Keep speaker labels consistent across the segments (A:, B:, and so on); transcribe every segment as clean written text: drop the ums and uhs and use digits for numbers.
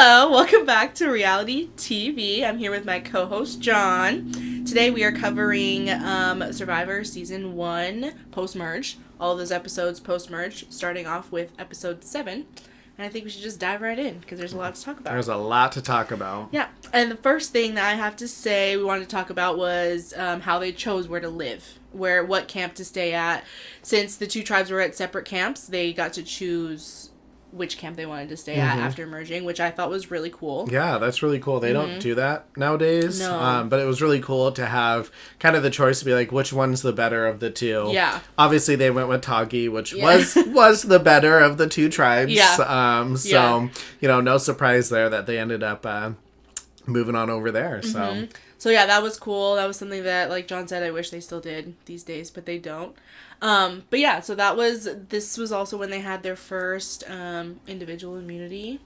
A: Hello, welcome back to Reality TV. I'm here with my co-host, John. Today we are covering Survivor Season 1 post-merge. All of those episodes post-merge, starting off with episode 7. And I think we should just dive right in, because there's a lot to talk about.
B: There's a lot to talk about.
A: Yeah, and the first thing that I have to say we wanted to talk about was how they chose where to live. What camp to stay at. Since the two tribes were at separate camps, they got to choose which camp they wanted to stay at after merging, which I thought was really cool.
B: Yeah, that's really cool. They don't do that nowadays.
A: No.
B: But it was really cool to have kind of the choice to be like, which one's the better of the two?
A: Yeah.
B: Obviously, they went with Tagi, which was the better of the two tribes.
A: Yeah.
B: No surprise there that they ended up moving on over there.
A: So yeah, that was cool. That was something that, like John said, I wish they still did these days, but they don't. But yeah, so this was also when they had their first individual immunity,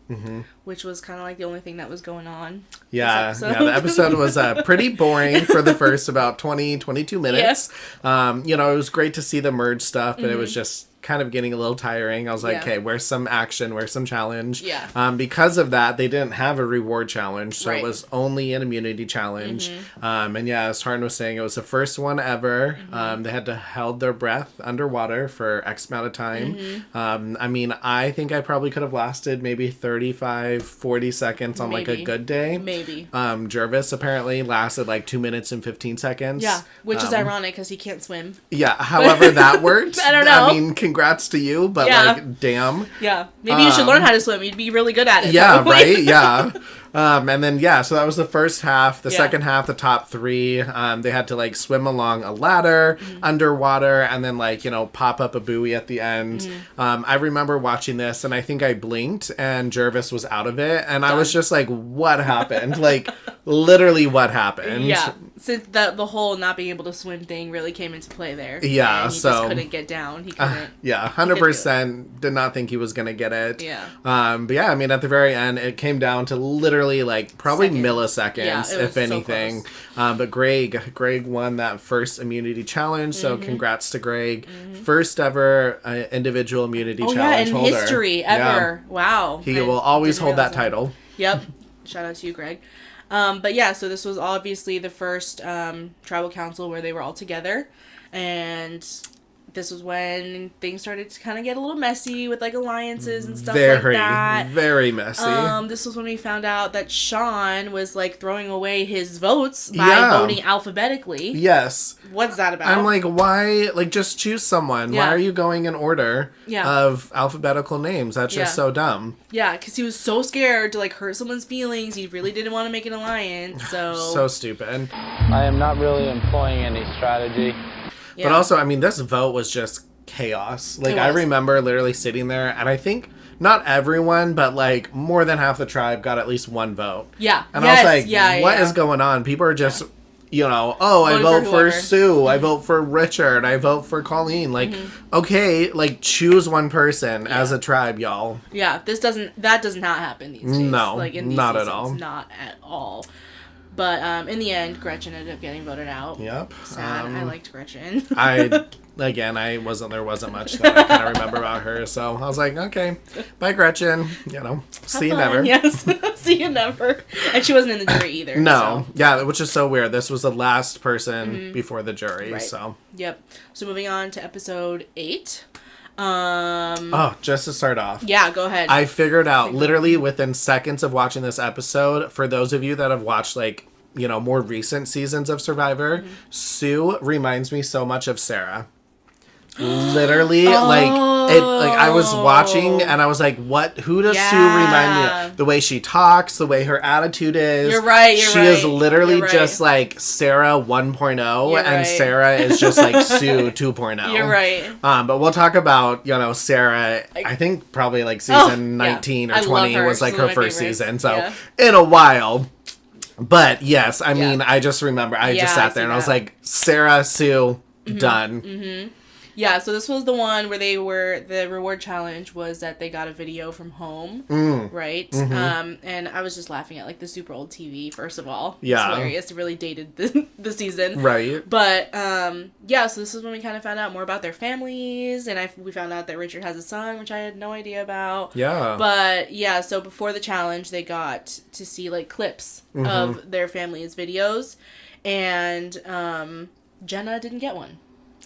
A: which was kind of like the only thing that was going on.
B: Yeah, the episode was pretty boring for the first about 20-22 minutes.
A: Yes.
B: It was great to see the merge stuff, but it was just kind of getting a little tiring. I was like, okay, where's some action? Where's some challenge?
A: Yeah.
B: Because of that, they didn't have a reward challenge, so
A: right.
B: It was only an immunity challenge. And yeah, as Taryn was saying, it was the first one ever. They had to hold their breath underwater for X amount of time. I think I probably could have lasted maybe 35-40 seconds on like a good day.
A: Maybe.
B: Jervis apparently lasted like 2 minutes and 15 seconds.
A: Yeah, which is ironic because he can't swim.
B: Yeah, however that worked.
A: I don't know.
B: Congrats to you, but like, damn.
A: Yeah, maybe you should learn how to swim. You'd be really good at it.
B: Yeah,
A: probably.
B: right? Yeah. And then, so that was the first half. The second half, the top three, they had to, like, swim along a ladder underwater and then, like, pop up a buoy at the end. I remember watching this, and I think I blinked, and Jervis was out of it. And I was just like, what happened? Like, literally what happened?
A: Yeah. Since the whole not being able to swim thing really came into play there.
B: Yeah,
A: and he just couldn't get down. He couldn't.
B: 100% did not think he was going to get it.
A: Yeah.
B: But yeah, at the very end, it came down to literally like probably milliseconds, if anything.
A: So
B: but Greg won that first immunity challenge, so congrats to Greg. First ever individual immunity challenge
A: in
B: holder.
A: history ever. Yeah. Wow.
B: He will always hold that title.
A: Yep. Shout out to you, Greg. But yeah, so this was obviously the first tribal council where they were all together, and this was when things started to kind of get a little messy with, like, alliances and stuff like that.
B: Very messy.
A: This was when we found out that Sean was, like, throwing away his votes by voting alphabetically.
B: Yes.
A: What's that about?
B: I'm like, why? Like, just choose someone. Yeah. Why are you going in order of alphabetical names? That's just so dumb.
A: Yeah, because he was so scared to, like, hurt someone's feelings. He really didn't want to make an alliance, so...
B: So stupid.
C: I am not really employing any strategy.
B: Yeah. But also, this vote was just chaos. Like, I remember literally sitting there, and I think not everyone, but, like, more than half the tribe got at least one vote. Yeah. And I was like, what is going on? People are just, I vote for Sue, I vote for Richard, I vote for Colleen. Like, okay, like, choose one person as a tribe, y'all.
A: Yeah, that does not happen these days.
B: No,
A: like, in these
B: not
A: seasons,
B: at all.
A: Not at all. But in the end, Gretchen ended up getting voted out.
B: Yep.
A: Sad. I liked Gretchen.
B: I wasn't much that I kind of remember about her, so I was like, okay, bye Gretchen. See you never.
A: Yes, see you never. And she wasn't in the jury either.
B: No,
A: so.
B: Yeah, which is so weird. This was the last person before the jury,
A: right.
B: So.
A: Yep. So moving on to episode 8.
B: Just to start off.
A: Yeah, go ahead.
B: I figured out literally within seconds of watching this episode, for those of you that have watched, like, more recent seasons of Survivor, Sue reminds me so much of Sarah. Literally, I was watching and I was like, who does Sue remind me of? The way she talks, the way her attitude is.
A: You're right,
B: She is literally just like Sarah 1.0 and Sarah is just like Sue 2.0.
A: You're right.
B: But we'll talk about, Sarah, I think probably like season 19 or 20 was like her first season. So in a while. But yes, I just remember, I just sat there and I was like, Sarah, Sue, done.
A: Yeah, so this was the one where the reward challenge was that they got a video from home, right? Mm-hmm. And I was just laughing at, like, the super old TV, first of all. Yeah. It's hilarious. It really dated the season. Right. But, yeah, so this is when we kind of found out more about their families, and we found out that Richard has a son, which I had no idea about. Yeah. But, yeah, so before the challenge, they got to see, like, clips of their family's videos, and Jenna didn't get one.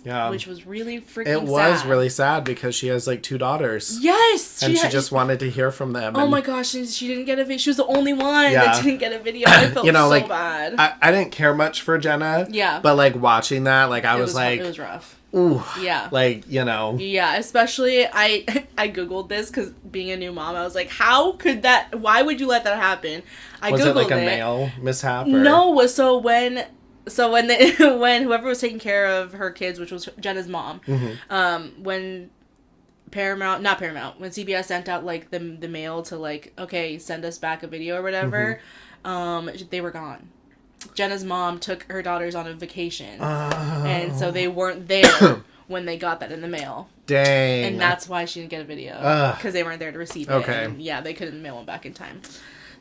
A: Yeah. Which was really freaking sad. It was
B: really sad because she has, like, 2 daughters.
A: Yes!
B: And she just wanted to hear from them.
A: Oh my gosh, she didn't get a video. She was the only one that didn't get a video. I felt so like, bad.
B: I didn't care much for Jenna. Yeah. But, like, watching that, like, I was like...
A: It was rough.
B: Ooh. Yeah. Like, you know.
A: Yeah, especially, I Googled this because being a new mom, I was like, why would you let that happen?
B: Was it like a mail mishap? Or?
A: No, so when whoever was taking care of her kids, which was Jenna's mom, when when CBS sent out, like, the mail to, like, okay, send us back a video or whatever, they were gone. Jenna's mom took her daughters on a vacation, and so they weren't there when they got that in the mail.
B: Dang.
A: And that's why she didn't get a video, because they weren't there to receive it. Okay. And, yeah, they couldn't mail them back in time.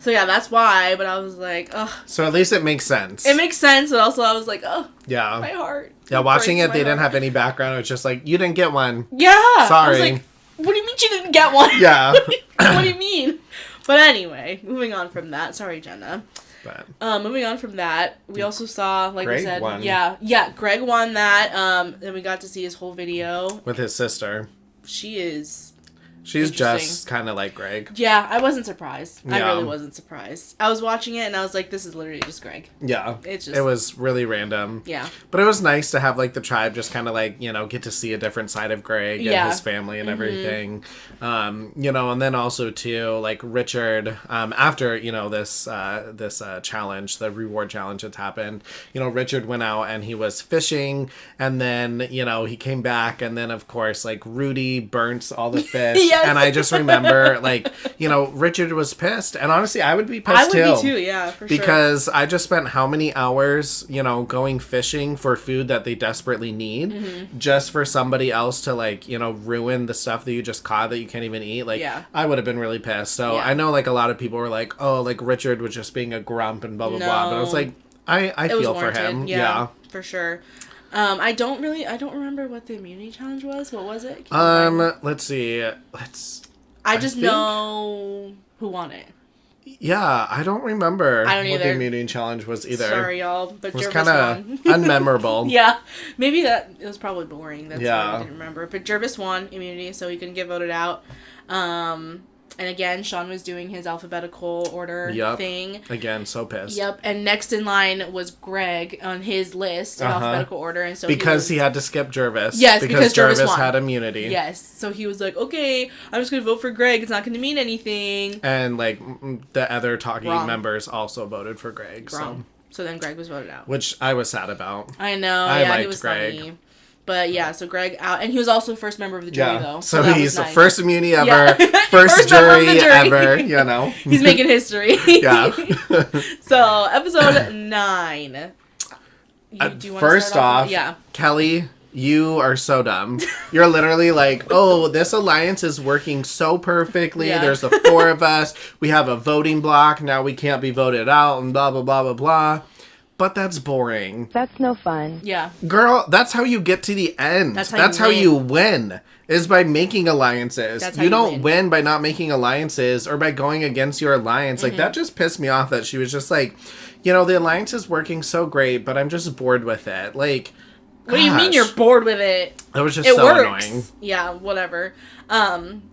A: So, yeah, that's why, but I was like, ugh.
B: So, at least it makes sense.
A: It makes sense, but also I was like, oh, yeah, my heart.
B: Yeah, watching it, they didn't have any background. It was just like, you didn't get one.
A: Yeah.
B: Sorry.
A: I was like, what do you mean she didn't get one?
B: Yeah.
A: What do you mean? But anyway, moving on from that. Sorry, Jenna. Moving on from that, we also saw, like Greg we said, won. Yeah, Greg won that. And we got to see his whole video.
B: With his sister.
A: She's
B: just kind of like Greg.
A: Yeah, I wasn't surprised. Yeah. I really wasn't surprised. I was watching it and I was like, this is literally just Greg.
B: Yeah. It was really random.
A: Yeah.
B: But it was nice to have, like, the tribe just kind of, like, you know, get to see a different side of Greg and his family and everything. You know, and then also, too, like, Richard, after, you know, this challenge, the reward challenge that's happened, you know, Richard went out and he was fishing, and then, you know, he came back, and then, of course, like, Rudy burnt all the fish. Yes. And I just remember, like, you know, Richard was pissed. And honestly, I would be pissed, too.
A: I would be, too, yeah, for
B: sure. Because I just spent how many hours, you know, going fishing for food that they desperately need just for somebody else to, like, you know, ruin the stuff that you just caught that you can't even eat. Like, I would have been really pissed. So I know, like, a lot of people were like, oh, like, Richard was just being a grump and blah, blah, blah. But I was like, I feel for him. Yeah.
A: For sure. I don't remember what the immunity challenge was. What was it?
B: Let's see. I just
A: know who won it.
B: Yeah, I don't remember what the immunity challenge was either.
A: Sorry, y'all, but
B: it was kind of unmemorable.
A: Yeah, maybe it was probably boring. That's why I didn't remember. But Jervis won immunity, so he couldn't get voted out. And again, Sean was doing his alphabetical order thing.
B: Again, so pissed.
A: Yep. And next in line was Greg on his list in alphabetical order. And so
B: he had to skip Jervis.
A: Yes, because Jervis
B: had immunity.
A: Yes. So he was like, okay, I'm just going to vote for Greg. It's not going to mean anything.
B: And, like, the other talking members also voted for Greg.
A: Wrong. So then Greg was voted out.
B: Which I was sad about.
A: I know. I liked he was Greg. Funny. But yeah, so Greg out, and he was also first member of the jury, though.
B: So he's the first immunity ever, first jury ever, you know.
A: He's making history. Yeah. So, episode 9. Do you want
B: to start off? Kelly, you are so dumb. You're literally like, oh, this alliance is working so perfectly. Yeah. There's the 4 of us. We have a voting block. Now we can't be voted out, and blah, blah, blah, blah, blah. But that's boring.
D: That's no fun.
A: Yeah.
B: Girl, that's how you get to the end. That's how you win. Is by making alliances. You don't win by not making alliances or by going against your alliance. Like, that just pissed me off that she was just like, you know, the alliance is working so great, but I'm just bored with it. Like,
A: what do you mean you're bored with it?
B: That was just so annoying.
A: Yeah, whatever.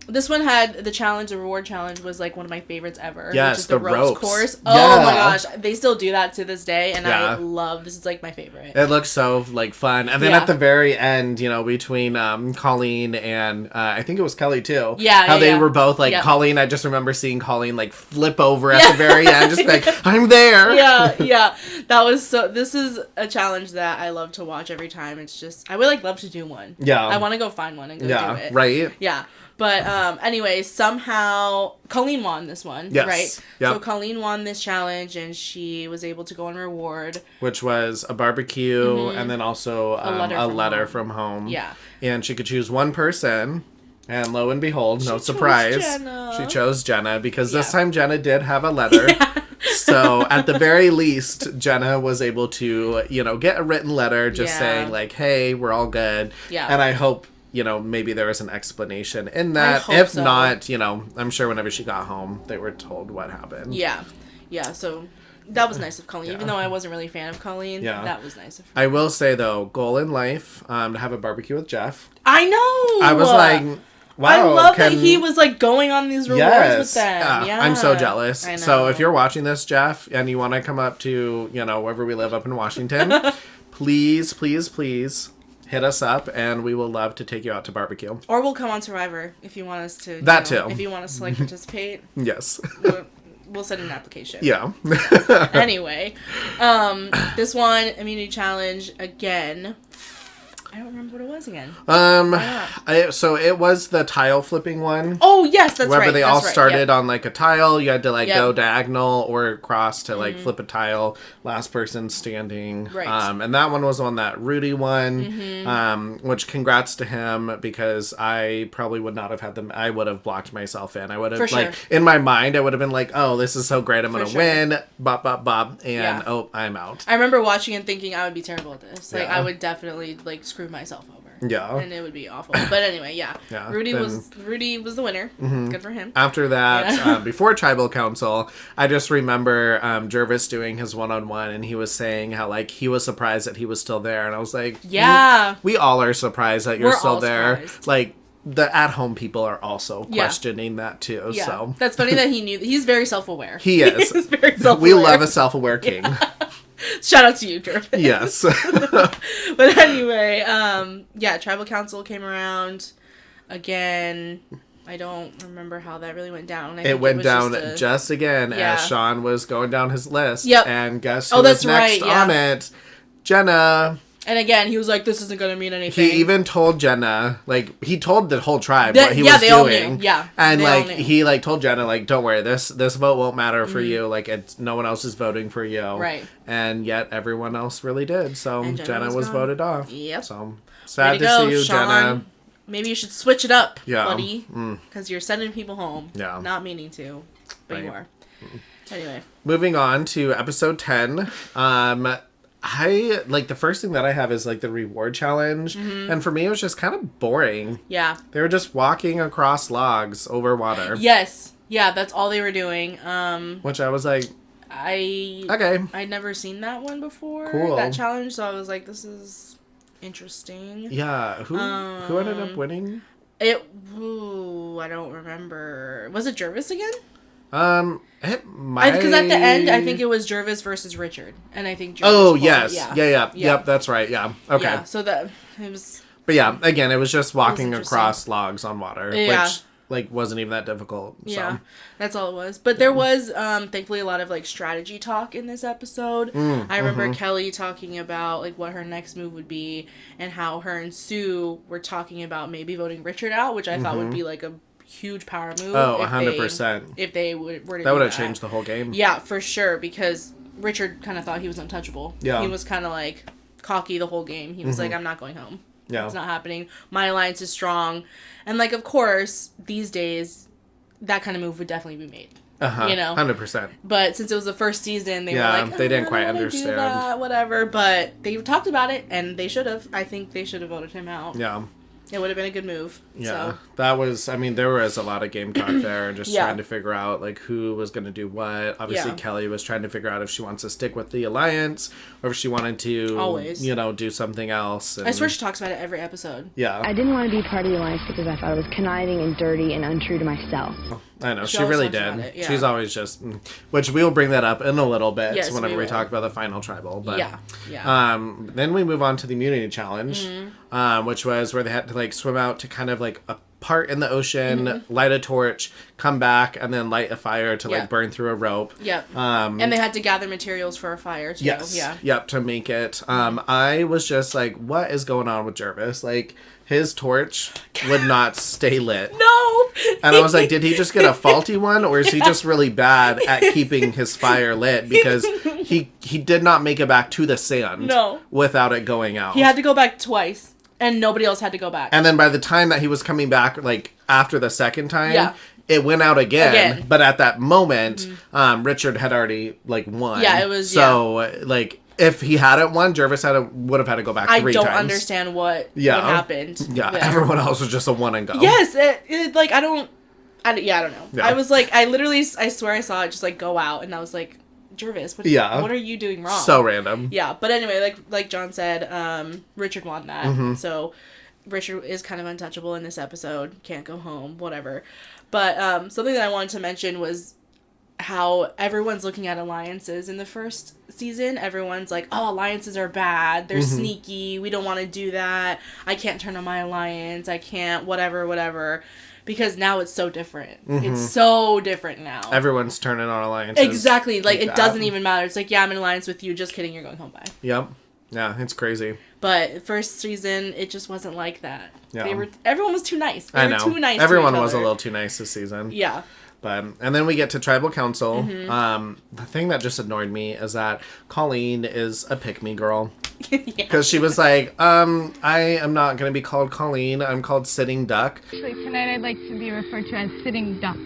A: This one had the challenge, the reward challenge was like one of my favorites ever.
B: Yes,
A: which is
B: the
A: ropes course. Oh my gosh, they still do that to this day, and I love. This is like my favorite.
B: It looks so like fun, and then at the very end, you know, between Colleen and I think it was Kelly too.
A: Yeah,
B: how they were both like Colleen. I just remember seeing Colleen like flip over at the very end, just like I'm there.
A: Yeah, that was so. This is a challenge that I love to watch every time. It's just I would like love to do one.
B: Yeah,
A: I want to go find one and go do it.
B: Right.
A: Yeah. But anyway, somehow Colleen won this one,
B: yes.
A: right?
B: Yep.
A: So Colleen won this challenge, and she was able to go on reward,
B: which was a barbecue and then also a letter from home.
A: Yeah,
B: and she could choose one person, and lo and behold, no surprise, she chose Jenna because this time Jenna did have a letter. Yeah. So at the very least, Jenna was able to, get a written letter just saying like, "Hey, we're all good."
A: Yeah,
B: and I hope. Maybe there was an explanation in that. If so. Not, I'm sure whenever she got home, they were told what happened.
A: Yeah. Yeah, so that was nice of Colleen. Even though I wasn't really a fan of Colleen, that was nice of her.
B: I will say, though, goal in life, to have a barbecue with Jeff.
A: I know!
B: I was like, wow.
A: I love that he was, like, going on these rewards with them. Yeah.
B: I'm so jealous.
A: I know.
B: So if you're watching this, Jeff, and you want to come up to, wherever we live up in Washington, please, please, please... hit us up, and we will love to take you out to barbecue.
A: Or we'll come on Survivor if you want us to.
B: That too.
A: If you want us to participate.
B: Yes.
A: We'll send an application.
B: Yeah.
A: Anyway, this one immunity challenge again. I don't remember what it was again.
B: So it was the tile flipping one.
A: Oh yes, that's right.
B: Where they all started on like a tile. You had to go diagonal or across to flip a tile. Last person standing.
A: Right.
B: And that one was on that Rudy one. Which congrats to him, because I probably would not have had them. I would have blocked myself in. I would have in my mind I would have been like, oh, this is so great. I'm gonna win. Bop bop bop. And I'm out.
A: I remember watching and thinking I would be terrible at this. Like I would definitely screw myself over.
B: Yeah.
A: And it would be awful. But anyway, Rudy was the winner. Good for him.
B: After that, before Tribal Council, I just remember Jervis doing his one-on-one, and he was saying how he was surprised that he was still there, and I was like, we all are surprised that you're still there. Surprised. Like, the at-home people are also questioning that too. Yeah. So
A: that's funny that he knew. He's very self-aware.
B: He is.
A: He's very self-aware.
B: We love a self-aware king.
A: Shout out to you, Jervis.
B: Yes.
A: But anyway, Tribal Council came around again. I don't remember how that really went down.
B: It went down just again as Sean was going down his list. Yep. And guess who was next on it? Jenna.
A: And again, he was like, this isn't going to mean anything.
B: He even told Jenna, he told the whole tribe what he was doing. All knew.
A: Yeah,
B: and he told Jenna, don't worry, this vote won't matter for you. It's no one else is voting for you.
A: Right.
B: And yet everyone else really did. So Jenna was voted off.
A: Yep.
B: So sad to see you,
A: Sean.
B: Jenna.
A: Maybe you should switch it up, buddy. Because you're sending people home. Yeah. Not meaning to, but you are. Anyway.
B: Moving on to episode 10. I the first thing that I have is the reward challenge, and for me it was just kind of boring.
A: Yeah,
B: they were just walking across logs over water.
A: Yes, that's all they were doing.
B: Which I was like,
A: I'd never seen that one before.
B: Cool.
A: That challenge, so I was like, this is interesting.
B: Yeah, who ended up winning?
A: I don't remember. Was it Jervis again?
B: It might...
A: Because at the end, I think it was Jervis versus Richard. And I think Jervis
B: won. Yes. Yeah. Yep, that's right. Yeah. Okay.
A: Yeah, so that... It was...
B: But yeah, again, it was just walking across logs on water. Yeah. Which, wasn't even that difficult. So.
A: Yeah, that's all it was. But there was, thankfully, a lot of, strategy talk in this episode. I remember Kelly talking about, what her next move would be, and how her and Sue were talking about maybe voting Richard out, which I thought would be, a huge power move.
B: Oh, 100%.
A: If they were to
B: that would have changed the whole game.
A: Yeah, for sure, because Richard kind of thought he was untouchable. Yeah. He was kind of, cocky the whole game. He was like, I'm not going home. Yeah. It's not happening. My alliance is strong. And, of course, these days, that kind of move would definitely be made.
B: 100%.
A: But since it was the first season, they were like,
B: they didn't quite understand.
A: Do that, whatever. But they talked about it, and they should have. I think they should have voted him out.
B: Yeah.
A: It would have been a good move.
B: Yeah,
A: so.
B: That was, there was a lot of game talk there, and just trying to figure out, who was going to do what. Obviously, Kelly was trying to figure out if she wants to stick with the alliance, or if she wanted to,
A: always,
B: do something else. And...
A: I swear she talks about it every episode.
B: Yeah.
D: I didn't want to be part of the alliance because I thought it was conniving and dirty and untrue to myself.
B: I know, she really did. She's always just, which we'll bring that up in a little bit whenever we talk about the final tribal. But, then we move on to the immunity challenge, which was where they had to swim out to kind of a part in the ocean, light a torch, come back, and then light a fire to like burn through a rope.
A: Yep. And they had to gather materials for a fire too.
B: Yes.
A: Yeah.
B: Yep, to make it. I was just like, what is going on with Jervis? Like, his torch would not stay lit.
A: No!
B: And I was like, did he just get a faulty one, or is he just really bad at keeping his fire lit? Because he did not make it back to the sand without it going out.
A: He had to go back twice. And nobody else had to go back.
B: And then by the time that he was coming back, like, after the second time, it went out again. But at that moment, Richard had already, like, won.
A: Yeah, it was,
B: So, like, if he hadn't won, Jervis would have had to go back 3 times.
A: I don't understand what happened.
B: Yeah, everyone else was just a one and go.
A: Yes, like, I don't know. Yeah. I was like, I swear I saw it just, like, go out. And I was like... Jervis, what are you doing wrong?
B: So random.
A: Yeah, but anyway, like John said, Richard won that. So Richard is kind of untouchable in this episode. Can't go home, whatever. But something that I wanted to mention was how everyone's looking at alliances in the first season. Everyone's like, oh, alliances are bad. They're sneaky. We don't want to do that. I can't turn on my alliance. I can't, whatever. Because now it's so different. It's so different now.
B: Everyone's turning on alliances.
A: Exactly. Like, it doesn't even matter. It's like, yeah, I'm in alliance with you. Just kidding. You're going home. Bye.
B: Yep. Yeah, it's crazy.
A: But first season, it just wasn't like that.
B: Yeah.
A: Everyone was too nice. They were too nice
B: Everyone
A: to each
B: was
A: other.
B: A little too nice this season.
A: Yeah.
B: But, and then we get to Tribal Council. The thing that just annoyed me is that Colleen is a pick-me girl. Because she was like, I am not going to be called Colleen. I'm called Sitting Duck.
E: Actually, tonight I'd like to be referred to as Sitting Duck.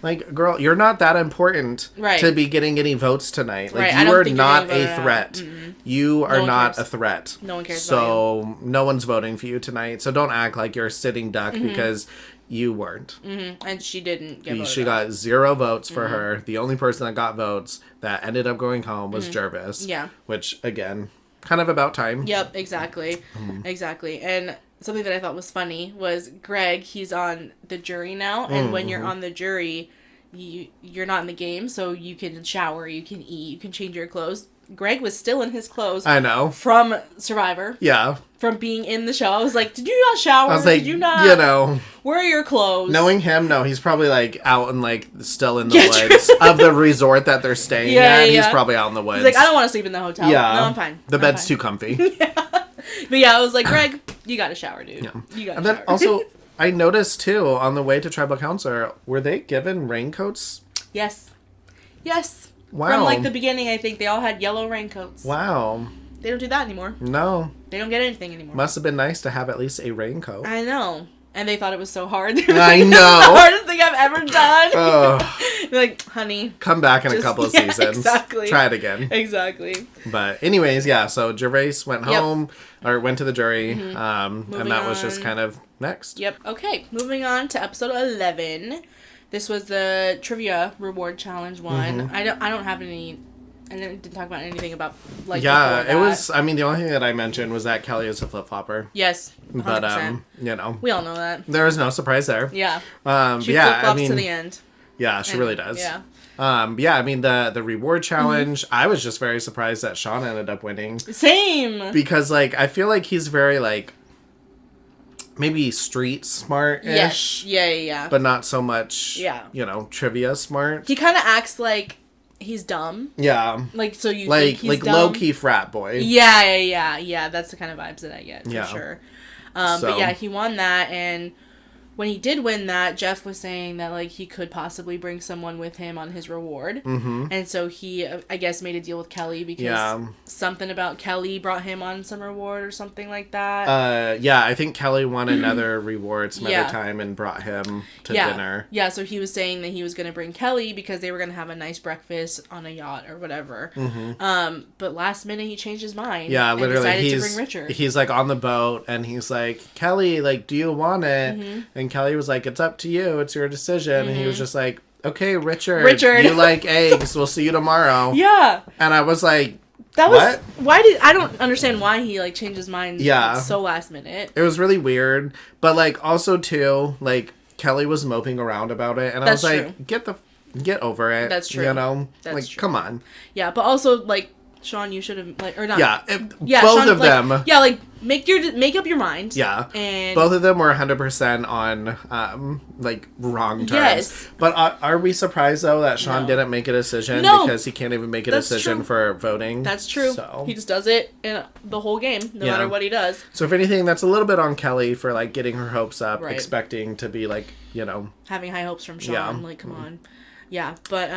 B: Like, girl, you're not that important to be getting any votes tonight. Like, you are not a threat. You are not a threat.
A: No one cares
B: about you. No one's voting for you tonight. So don't act like you're a sitting duck because you weren't.
A: And she didn't get voted
B: She got 0 votes for her. The only person that got votes that ended up going home was Jervis.
A: Yeah.
B: Which, again, kind of about time.
A: Yep, exactly. Exactly. And something that I thought was funny was Greg, he's on the jury now. And when you're on the jury, you're not in the game. So you can shower, you can eat, you can change your clothes. Greg was still in his clothes.
B: I know.
A: From Survivor.
B: Yeah.
A: From being in the show. I was like, did you not shower?
B: I was like,
A: did you not?
B: You know.
A: Where are your clothes?
B: Knowing him, no, he's probably like out and like still in the woods of the resort that they're staying at. He's probably out in the woods.
A: He's like, I don't want to sleep in the hotel.
B: Yeah.
A: No, I'm fine.
B: The bed's too comfy.
A: But yeah, I was like, Greg, you got to shower, dude.
B: Yeah.
A: You got to shower.
B: And then also, I noticed too, on the way to Tribal Council, were they given raincoats?
A: Yes.
B: Wow.
A: From like the beginning, I think they all had yellow raincoats.
B: Wow.
A: They don't do that anymore.
B: No.
A: They don't get anything anymore.
B: Must have been nice to have at least a raincoat.
A: I know. And they thought it was so hard.
B: I know.
A: The hardest thing I've ever done.
B: Oh.
A: Like, honey.
B: Come back in a couple of seasons.
A: Exactly.
B: Try it again.
A: Exactly.
B: But anyways, yeah, so Gervais went home, or went to the jury, and that was just kind of next.
A: Yep. Okay, moving on to episode 11. This was the trivia reward challenge one. I don't have any. I didn't talk about anything about like.
B: Yeah, it was. I mean, the only thing that I mentioned was that Kelly is a flip flopper.
A: Yes, 100%.
B: But you know,
A: we all know that.
B: There was no surprise there.
A: Yeah.
B: She
A: flip flops to the end.
B: Yeah, she really does.
A: Yeah.
B: Yeah, I mean the reward challenge. I was just very surprised that Sean ended up winning.
A: Same.
B: Because like I feel like he's very like. Maybe street smart-ish.
A: Yes. Yeah.
B: But not so much, you know, trivia smart.
A: He kind of acts like he's dumb.
B: Yeah.
A: Like, so you
B: like,
A: think he's dumb.
B: low-key frat boy.
A: Yeah. That's the kind of vibes that I get, for sure.
B: So.
A: But yeah, he won that, and when he did win that, Jeff was saying that, like, he could possibly bring someone with him on his reward. Mm-hmm. And so he, I guess, made a deal with Kelly because something about Kelly brought him on some reward or something like that.
B: Yeah, I think Kelly won another reward some other time and brought him to dinner.
A: Yeah, so he was saying that he was going to bring Kelly because they were going to have a nice breakfast on a yacht or whatever. Mm-hmm. But last minute he changed his mind.
B: Yeah, literally.
A: And decided to bring Richard.
B: He's, like, on the boat and he's like, Kelly, like, do you want it? Mm-hmm. And Kelly was like, it's up to you. It's your decision. And he was just like, okay, Richard. You like eggs. We'll see you tomorrow.
A: Yeah.
B: And I was like,
A: what? I don't understand why he, like, changed his mind so last minute.
B: It was really weird. But, like, also, too, like, Kelly was moping around about it. And I was like, get over it.
A: That's true.
B: You know?
A: That's
B: like,
A: true.
B: come on.
A: Yeah, but also, like, Sean, you should have, like, or not.
B: Yeah, both
A: Sean,
B: of them.
A: Yeah, like, make up your mind.
B: Yeah.
A: And
B: both of them were 100% on, like, wrong terms. Yes. But are we surprised, though, that Sean didn't make a decision because he can't even make a decision for voting?
A: That's true. So. He just does it in the whole game, no matter what he does.
B: So, if anything, that's a little bit on Kelly for, like, getting her hopes up, expecting to be, like, you know.
A: Having high hopes from Sean. Like, come on. Yeah, but,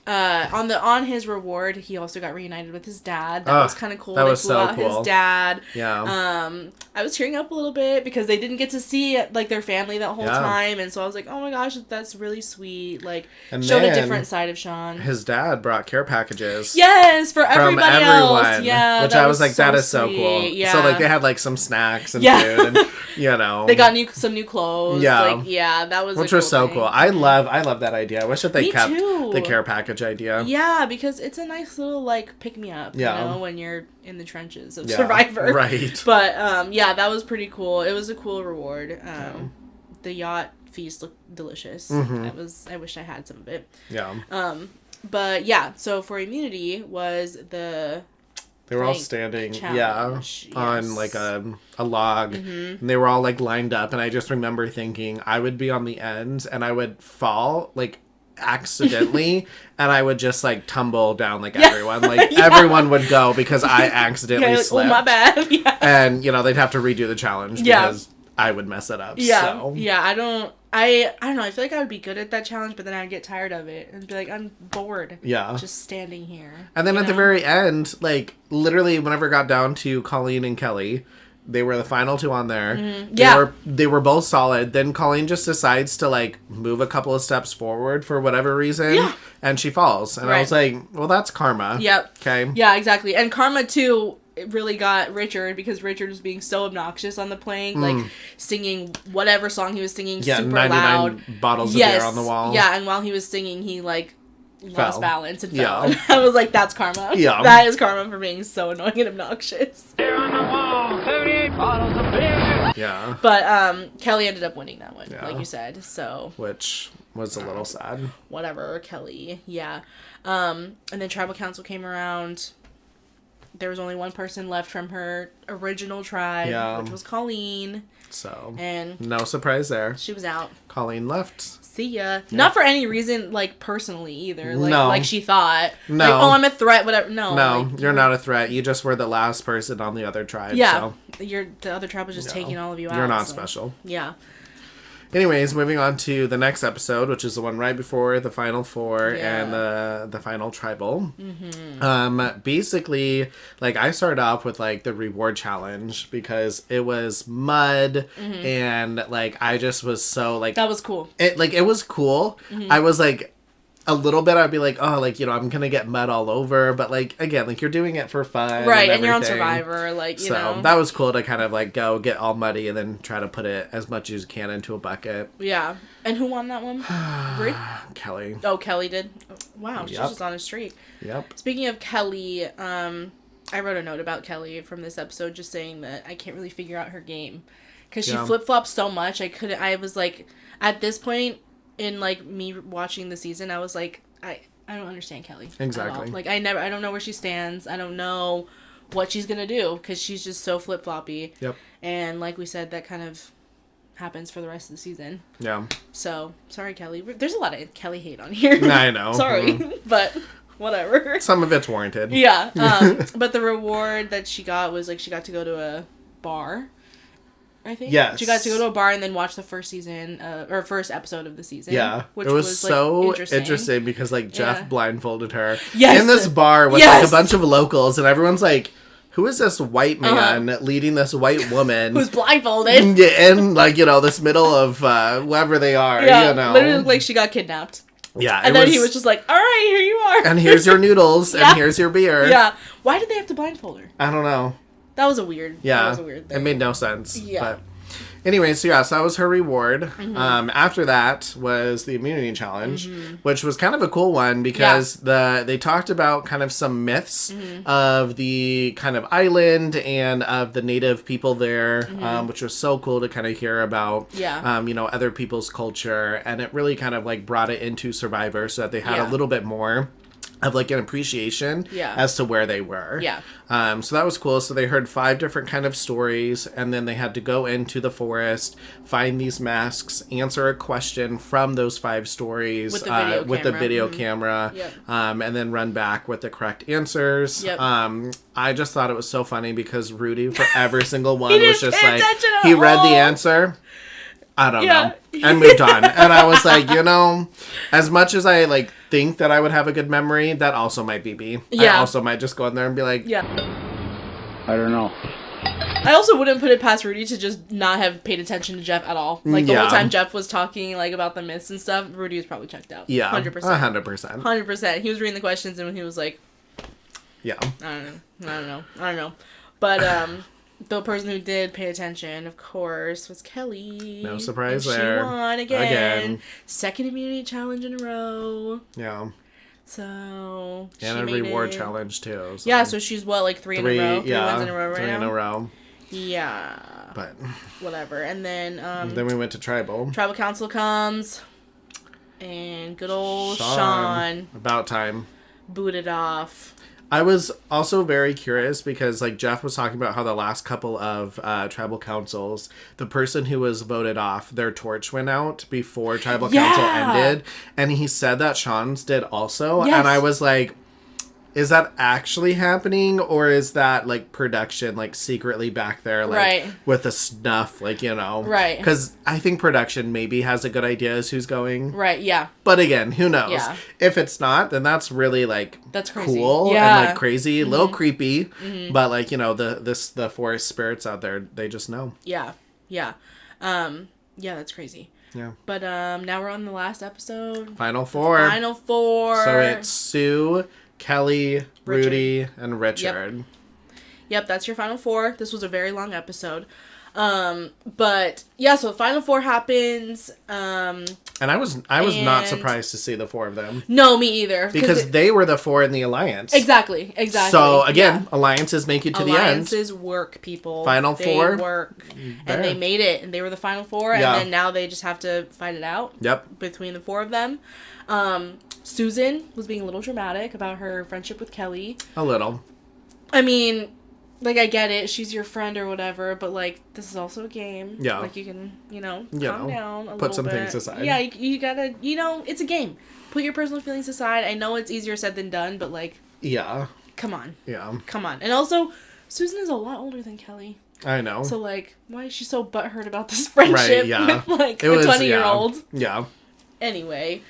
A: on his reward, he also got reunited with his dad. That was kind of cool.
B: That was so cool.
A: His dad.
B: Yeah.
A: I was tearing up a little bit because they didn't get to see like their family that whole time, and so I was like, oh my gosh, that's really sweet. Like, and showed a different side of Sean.
B: His dad brought care packages.
A: Yes, for everybody else. Yeah,
B: which I was like, that is so cool. Yeah. So like they had like some snacks and food, and you know,
A: they got some new clothes.
B: Yeah,
A: like, that was
B: which was so cool. I love that idea. I wish that they kept the care package idea.
A: Yeah, because it's a nice little like pick me up. You know, when you're in the trenches of Survivor.
B: Right.
A: But that was pretty cool. It was a cool reward. The yacht feast looked delicious.
B: Mm-hmm.
A: I wish I had some of it.
B: Yeah.
A: But yeah, so for immunity was the
B: they were all standing on like a log, and they were all like lined up, and I just remember thinking I would be on the end and I would fall like accidentally and I would just like tumble down like everyone like everyone would go because I accidentally slipped.
A: Oh, my bad.
B: And you know they'd have to redo the challenge because I would mess it up. So.
A: I don't know, I feel like I would be good at that challenge, but then I'd get tired of it and be like, I'm bored just standing here.
B: And then at the very end, like literally whenever it got down to Colleen and Kelly, they were the final two on there. They were both solid. Then Colleen just decides to like move a couple of steps forward for whatever reason, and she falls. And I was like, well, that's karma.
A: Yep.
B: Okay.
A: Yeah, exactly. And karma too. It really got Richard because Richard was being so obnoxious on the plane, like singing whatever song he was singing super
B: 99
A: loud.
B: Bottles of beer on the wall.
A: Yeah, and while he was singing, he like lost balance and fell. I was like, that's karma.
B: Yeah.
A: That is karma for being so annoying and obnoxious.
C: Beer on the wall, 78 bottles of beer.
B: Yeah.
A: But Kelly ended up winning that one, like you said. So
B: which was a little sad.
A: Whatever, Kelly. Yeah. And then Tribal Council came around. There was only one person left from her original tribe, which was Colleen.
B: So,
A: and
B: no surprise there.
A: She was out.
B: Colleen left.
A: See ya. Yeah. Not for any reason, like, personally either. Like, like she thought. No. Like, oh, I'm a threat, whatever. No.
B: No,
A: like,
B: you're not a threat. You just were the last person on the other tribe.
A: Yeah. So. The other tribe was just taking all of you out.
B: You're not special.
A: Yeah.
B: Anyways, moving on to the next episode, which is the one right before the final four and the final tribal. Basically, like I started off with like the reward challenge because it was mud and like I just was so like
A: that was cool.
B: It was cool. I was like a little bit I'd be like, oh, like, you know, I'm gonna get mud all over, but like again, like you're doing it for fun,
A: right? And you're on Survivor, like you know.
B: So that was cool to kind of like go get all muddy and then try to put it as much as you can into a bucket.
A: Yeah. And who won that one?
B: Kelly.
A: Oh, Kelly did. Oh, wow, she's just on a streak.
B: Yep.
A: Speaking of Kelly, I wrote a note about Kelly from this episode, just saying that I can't really figure out her game because she flip flops so much. I was like, at this point. In like me watching the season, I was like, I don't understand Kelly.
B: Exactly.
A: Like I don't know where she stands. I don't know what she's gonna do because she's just so flip floppy.
B: Yep.
A: And like we said, that kind of happens for the rest of the season.
B: Yeah.
A: So sorry, Kelly. There's a lot of Kelly hate on here.
B: I know.
A: Sorry, but whatever.
B: Some of it's warranted.
A: Yeah. But the reward that she got was like she got to go to a bar. I think.
B: Yes.
A: She got to go to a bar and then watch the first season, or first episode of the season.
B: Yeah.
A: Which
B: it was so
A: like,
B: interesting because, like, Jeff blindfolded her. Yes. In this bar with, like, a bunch of locals, and everyone's like, who is this white man leading this white woman?
A: Who's blindfolded.
B: In, like, you know, this middle of wherever they are, you know.
A: Literally like she got kidnapped.
B: Yeah.
A: And then he was just like, all right, here you are.
B: And here's your noodles, and here's your beer.
A: Yeah. Why did they have to blindfold her?
B: I don't know.
A: That was a weird thing.
B: It made no sense.
A: Yeah.
B: But anyway, so so that was her reward. After that was the immunity challenge, which was kind of a cool one because they talked about kind of some myths of the kind of island and of the native people there, which was so cool to kind of hear about, you know, other people's culture. And it really kind of like brought it into Survivor so that they had a little bit more. of like an appreciation as to where they were.
A: Yeah.
B: So that was cool. So they heard 5 different kind of stories, and then they had to go into the forest, find these masks, answer a question from those 5 stories with the video camera, and then run back with the correct answers. Yep. I just thought it was so funny because Rudy for every single one was just like, he read the answer. I don't know. And moved on. And I was like, as much as I like think that I would have a good memory, that also might be me. Yeah. I also might just go in there and be like,
C: I don't know.
A: I also wouldn't put it past Rudy to just not have paid attention to Jeff at all. Like the whole time Jeff was talking like about the myths and stuff, Rudy was probably checked out.
B: Yeah.
A: 100%.
B: 100%.
A: 100%. He was reading the questions and he was like,
B: yeah.
A: I don't know. But the person who did pay attention, of course, was Kelly.
B: No surprise there.
A: She won again. Second immunity challenge in a row.
B: Yeah.
A: So
B: and a reward challenge too.
A: So. Yeah, so she's what, like 3 in a row? 3 wins in a row right
B: 3
A: now?
B: in a row.
A: Yeah.
B: But
A: whatever. And then
B: we went to Tribal.
A: Tribal Council comes. And good old Sean.
B: About time.
A: Booted off.
B: I was also very curious because, like, Jeff was talking about how the last couple of tribal councils, the person who was voted off, their torch went out before tribal council ended. And he said that Sean's did also. Yes. And I was like, is that actually happening? Or is that, like, production, like, secretly back there, like, with the snuff, like, Right. Because I think production maybe has a good idea as who's going.
A: Right, yeah.
B: But again, who knows? Yeah. If it's not, then that's really, like,
A: that's crazy.
B: Cool and, like, crazy, a little creepy. Mm-hmm. But, like, the forest spirits out there, they just know.
A: Yeah, yeah. That's crazy.
B: Yeah.
A: But now we're on the last episode.
B: Final 4.
A: So
B: it's Sue, Kelly, Rudy, and Richard.
A: Yep, that's your final 4. This was a very long episode. But yeah, so the final 4 happens.
B: And I was not surprised to see the 4 of them.
A: No, me either.
B: Because they were the 4 in the alliance.
A: Exactly.
B: So again, alliances make it to the end.
A: Alliances work, people.
B: Final 4.
A: They work. And they made it. And they were the final 4. And then now they just have to fight it out.
B: Yep.
A: Between the 4 of them. Susan was being a little dramatic about her friendship with Kelly.
B: A little.
A: I mean, like, I get it. She's your friend or whatever, but, like, this is also a game. Yeah. Like, you can, calm down a little bit.
B: Put some things aside.
A: Yeah, you gotta, it's a game. Put your personal feelings aside. I know it's easier said than done, but, like...
B: Yeah.
A: Come on.
B: Yeah.
A: Come on. And also, Susan is a lot older than Kelly.
B: I know.
A: So, like, why is she so butthurt about this friendship
B: with,
A: like, a 20-year-old?
B: Yeah.
A: Anyway,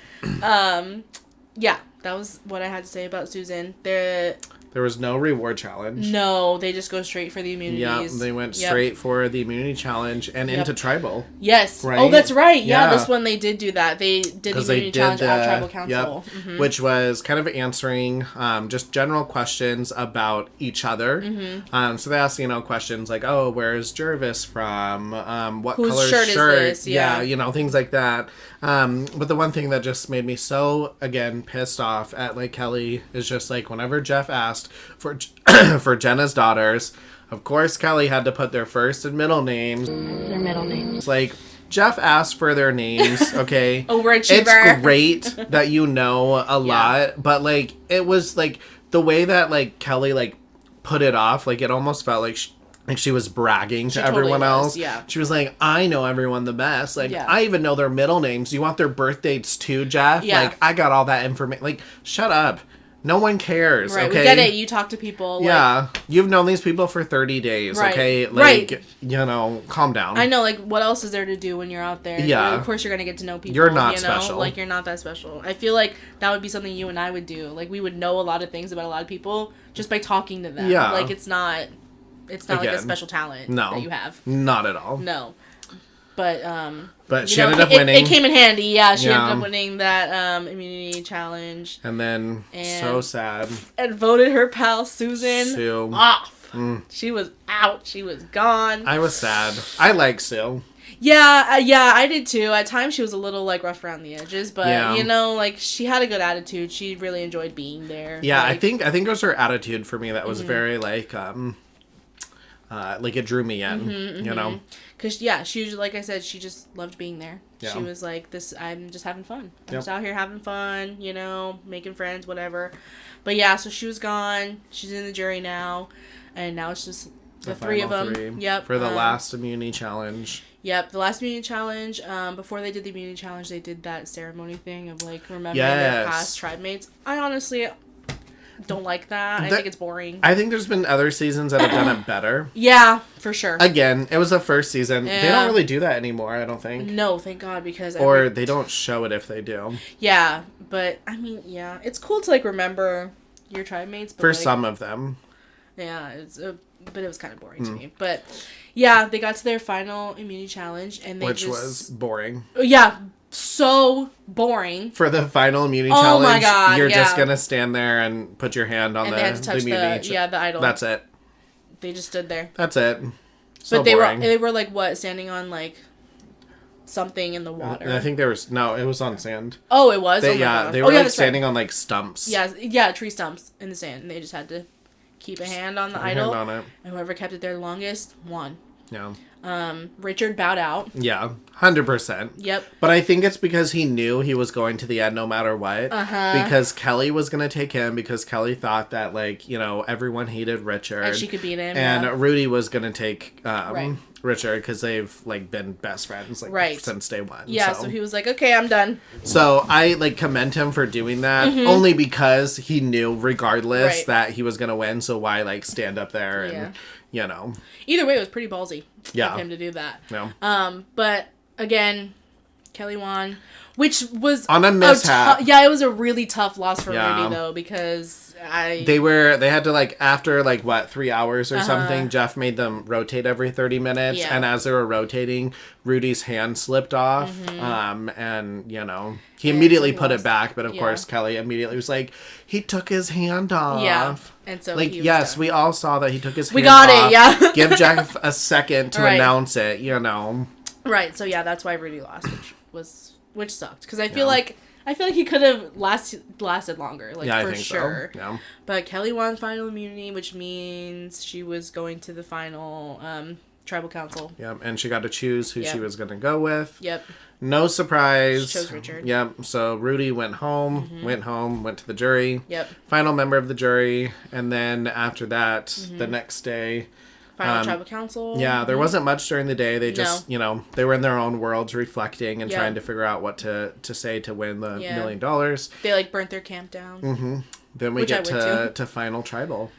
A: yeah, that was what I had to say about Susan.
B: There was no reward challenge.
A: No, they just go straight for the immunities.
B: Yeah, they went straight for the immunity challenge and into tribal.
A: Yes. Right? Oh, that's right. Yeah, this one they did do that. They did the immunity challenge at tribal council.
B: Yep, which was kind of answering just general questions about each other. Mm-hmm. So they asked, questions like, oh, where's Jervis from? What color shirt is this? Yeah, things like that. But the one thing that just made me so, again, pissed off at, like, Kelly is just, like, whenever Jeff asked for for Jenna's daughters, of course Kelly had to put their first and middle names.
D: Their middle names.
B: It's like, Jeff asked for their names, okay?
A: Overachiever.
B: It's great that you know a lot, but, like, it was, like, the way that, like, Kelly, like, put it off, like, it almost felt like she was bragging to everyone else.
A: Yeah.
B: She was like, I know everyone the best. Like, I even know their middle names. You want their birth dates too, Jeff? Yeah. Like, I got all that information. Like, shut up. No one cares,
A: right,
B: okay?
A: We get it. You talk to people.
B: Yeah. You've known these people for 30 days, okay? Like, calm down.
A: I know, like, what else is there to do when you're out there?
B: Yeah.
A: Of course you're going to get to know people.
B: You're not special.
A: Like, you're not that special. I feel like that would be something you and I would do. Like, we would know a lot of things about a lot of people just by talking to them. Yeah. Like, it's not like a special talent that you have.
B: Not at all.
A: No. But
B: she ended up winning.
A: It came in handy, yeah. She ended up winning that immunity challenge.
B: And then, so sad.
A: And voted her pal Susan off.
B: Mm.
A: She was out. She was gone.
B: I was sad. I like Sue.
A: Yeah, I did too. At times she was a little, like, rough around the edges, but like, she had a good attitude. She really enjoyed being there.
B: Yeah, like, I think it was her attitude for me that was very, like, like, it drew me in, you know?
A: Because, she was, like I said, she just loved being there. Yeah. She was like, I'm just having fun. I'm just out here having fun, you know, making friends, whatever. But, so she was gone. She's in the jury now. And now it's just the three of them. Yep.
B: For the last immunity challenge.
A: Yep, the last immunity challenge. Before they did the immunity challenge, they did that ceremony thing of, like, remembering their past tribe mates. I honestly don't like that. I think it's boring.
B: I think there's been other seasons that have done it better.
A: Yeah, for sure.
B: Again, it was the first season. Yeah. They don't really do that anymore, I don't think.
A: No, thank God, because...
B: Or they don't show it if they do.
A: Yeah, but, I mean, it's cool to, like, remember your tribe mates. But,
B: for
A: like,
B: some of them.
A: Yeah, but it was kind of boring to me. But, they got to their final immunity challenge, and they
B: Which was boring.
A: Yeah, so boring.
B: For the final immunity challenge, my God, you're just going to stand there and put your hand on the immunity.
A: The idol.
B: That's it.
A: They just stood there.
B: That's it.
A: So but they were like, what, standing on, like, something in the water?
B: I think it was on sand.
A: Oh, it was?
B: They were like standing on, like, stumps.
A: Yeah, tree stumps in the sand, and they just had to keep a hand on the idol.
B: Hand on it.
A: And whoever kept it there longest won.
B: Yeah.
A: Richard bowed out.
B: Yeah, 100%.
A: Yep.
B: But I think it's because he knew he was going to the end no matter what. Because Kelly was going to take him because Kelly thought that, like, you know, everyone hated Richard.
A: And she could beat him.
B: And Rudy was going to take Richard because they've, like, been best friends, like, since day one.
A: Yeah, so he was like, okay, I'm done.
B: So I, like, commend him for doing that only because he knew regardless that he was going to win. So why, like, stand up there and... You know.
A: Either way, it was pretty ballsy of him to do that.
B: Yeah.
A: But again, Kelly won, which was
B: on a mishap.
A: It was a really tough loss for Rudy though, because
B: they had to, like, after, like, what, 3 hours or something, Jeff made them rotate every 30 minutes, and as they were rotating, Rudy's hand slipped off, and, you know, he immediately put it back, but of course Kelly immediately was like, he took his hand off.
A: Yeah. And so,
B: like, yes, we all saw that he took his hand off.
A: We got it, yeah.
B: Give Jeff a second to announce it, you know.
A: Right, so that's why Rudy lost, which sucked, because I feel like he could have lasted longer, like, for sure.
B: So. Yeah.
A: But Kelly won final immunity, which means she was going to the final tribal council.
B: Yep, and she got to choose who she was going to go with.
A: Yep.
B: No surprise.
A: She chose Richard.
B: Yep. So Rudy went home, went to the jury.
A: Yep.
B: Final member of the jury, and then after that, the next day.
A: Final tribal council.
B: Yeah, there wasn't much during the day. They just, you know, they were in their own worlds reflecting and trying to figure out what to say to win the $1 million.
A: They, like, burnt their camp down.
B: Then we get to final tribal,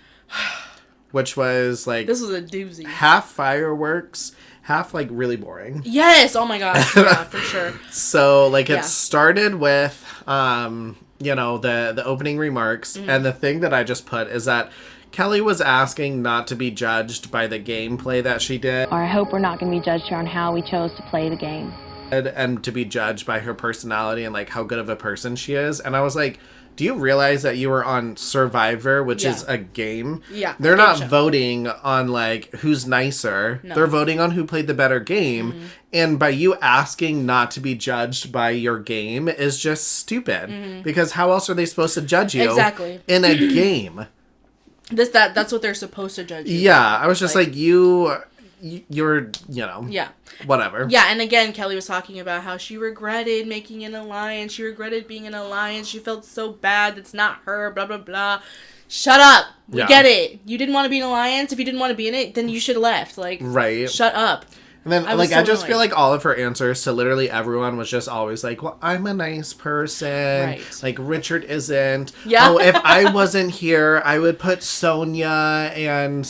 B: which was, like...
A: This was a doozy.
B: Half fireworks, half, like, really boring.
A: Yes! Oh my gosh. Yeah, for sure.
B: So, like, it started with, you know, the opening remarks. And the thing that I just put is that Kelly was asking not to be judged by the gameplay that she did.
D: Or I hope we're not going to be judged here on how we chose to play the game.
B: And to be judged by her personality and, like, how good of a person she is. And I was like, do you realize that you were on Survivor, which is a game?
A: Yeah.
B: They're not voting on, like, who's nicer. No. They're voting on who played the better game. And by you asking not to be judged by your game is just stupid. Because how else are they supposed to judge you in a game?
A: That's what they're supposed to judge you.
B: Yeah, I was just like you're, you know.
A: Yeah.
B: Whatever.
A: Yeah, and again, Kelly was talking about how she regretted making an alliance. She regretted being in an alliance. She felt so bad. That's not her, blah, blah, blah. Shut up. We get it. You didn't want to be in an alliance. If you didn't want to be in it, then you should have left. Like, shut up.
B: And then, I just feel like all of her answers to literally everyone was just always like, well, I'm a nice person. Right. Like, Richard isn't.
A: Yeah.
B: Oh, if I wasn't here, I would put Sonia and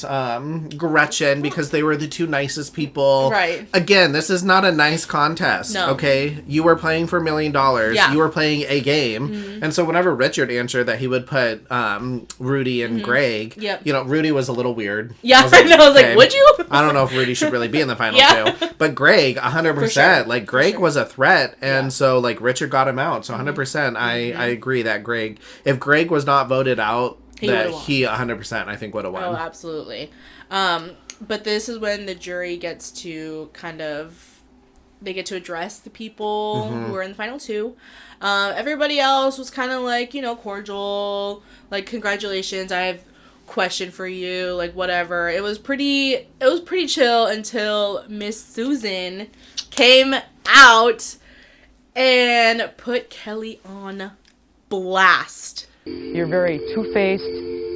B: Gretchen because they were the two nicest people.
A: Right.
B: Again, this is not a nice contest.
A: No.
B: Okay? You were playing for $1 million.
A: Yeah.
B: You were playing a game. And so whenever Richard answered that he would put Rudy and Greg, you know, Rudy was a little weird.
A: Yeah, I was like, would you?
B: I don't know if Rudy should really be in the final two. But Greg, 100%. Sure. Like, Greg was a threat, and so, like, Richard got him out. So, 100%, I agree that Greg... If Greg was not voted out, he 100%, I think, would have won.
A: Oh, absolutely. But this is when the jury gets to kind of... They get to address the people who are in the final two. Everybody else was kind of, like, you know, cordial. Like, congratulations, I have question for you, like whatever. It was pretty chill until Miss Susan came out and put Kelly on blast.
F: You're very two-faced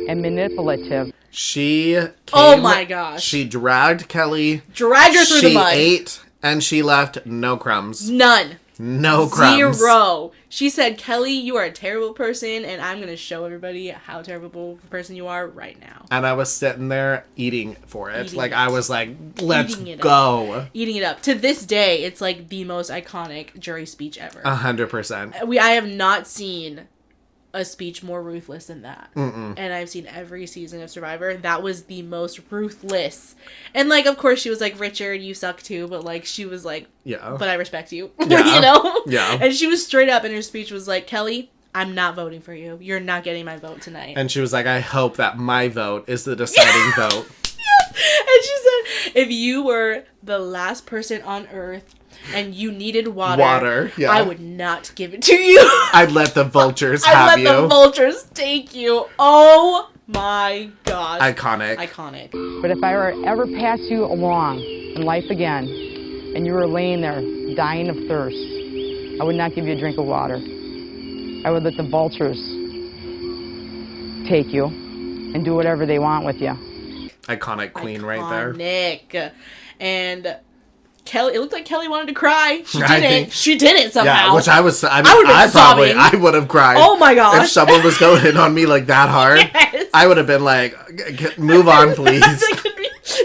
F: and manipulative.
B: She came,
A: oh my gosh.
B: She dragged Kelly.
A: Dragged her through the mud.
B: She ate and she left no crumbs.
A: None.
B: No crumbs.
A: 0. She said, Kelly, you are a terrible person, and I'm going to show everybody how terrible of a person you are right now.
B: And I was sitting there eating for it.
A: Eating
B: like,
A: it.
B: I was like, let's go.
A: Eating it up. To this day, it's like the most iconic jury speech ever.
B: 100%.
A: I have not seen a speech more ruthless than that.
B: Mm-mm.
A: And I've seen every season of Survivor. That was the most ruthless. And, like, of course, she was like, Richard, you suck too. But, like, she was like,
B: yeah,
A: but I respect you.
B: Yeah.
A: You know?
B: Yeah.
A: And she was straight up in her speech was like, Kelly, I'm not voting for you. You're not getting my vote tonight.
B: And she was like, I hope that my vote is the deciding vote.
A: Yes. And she said, if you were the last person on Earth and you needed water,
B: yeah.
A: I would not give it to you.
B: I'd let the vultures have
A: I'd
B: you.
A: let the vultures take you. Oh my gosh.
B: Iconic.
F: But if I were ever pass you along in life again, and you were laying there dying of thirst, I would not give you a drink of water. I would let the vultures take you and do whatever they want with you.
B: Iconic queen right there.
A: Iconic. And Kelly, it looked like Kelly wanted to cry. She didn't. She did it somehow.
B: Yeah, which I was. I would have cried.
A: Oh my gosh!
B: If someone was going in on me like that hard, yes. I would have been like, "Move on, please."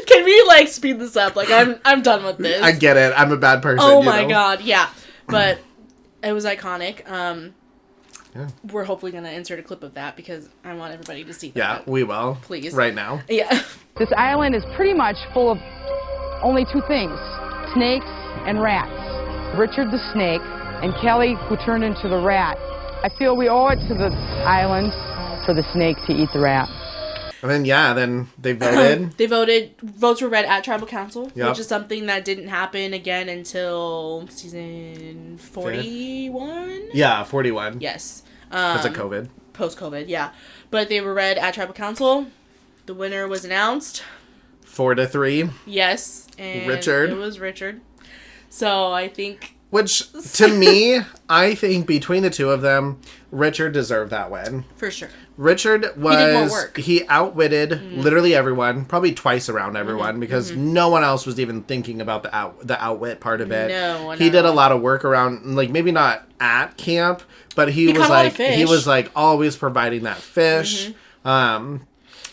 A: Can we like speed this up? Like I'm done with this.
B: I get it. I'm a bad person.
A: Oh my god, yeah. But it was iconic. Yeah. We're hopefully gonna insert a clip of that because I want everybody to see that.
B: Yeah, we will.
A: Please.
B: Right now.
A: Yeah.
F: This island is pretty much full of only two things. Snakes and rats. Richard the snake and Kelly who turned into the rat. I feel we owe it to the island for the snake to eat the rat.
B: And then they voted.
A: Votes were read at Tribal Council,
B: yep.
A: which is something that didn't happen again until season 41?
B: Yeah, 41.
A: Yes.
B: Because of COVID.
A: Post-COVID, yeah. But they were read at Tribal Council. The winner was announced.
B: 4-3.
A: Yes. And
B: Richard.
A: It was Richard. So I think...
B: Which, to me, I think between the two of them, Richard deserved that win.
A: For sure.
B: Richard was...
A: He did more work.
B: He outwitted literally everyone, probably twice around everyone, because no one else was even thinking about the outwit part of it.
A: No.
B: He did a lot of work around, like, maybe not at camp, but he was like always providing that fish.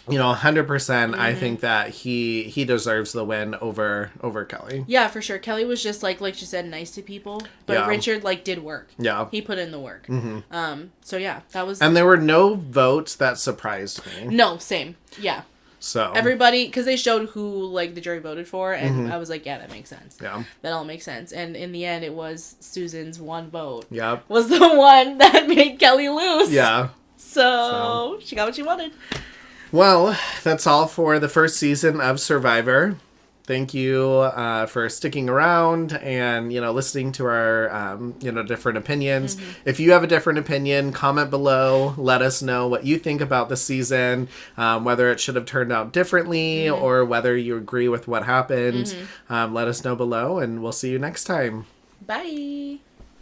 B: 100%. I think that he deserves the win over Kelly.
A: Yeah, for sure. Kelly was just like you said, nice to people, but Richard did work.
B: Yeah,
A: he put in the work. So yeah, that was.
B: And there were no votes that surprised me.
A: No, same. Yeah.
B: So
A: everybody, because they showed who the jury voted for, and I was like, yeah, that makes sense.
B: Yeah,
A: that all makes sense. And in the end, it was Susan's one vote.
B: Yep,
A: was the one that made Kelly lose.
B: Yeah.
A: So she got what she wanted.
B: Well, that's all for the first season of Survivor. Thank you for sticking around and, listening to our, different opinions. If you have a different opinion, comment below. Let us know what you think about the season, whether it should have turned out differently or whether you agree with what happened. Let us know below, and we'll see you next time.
A: Bye.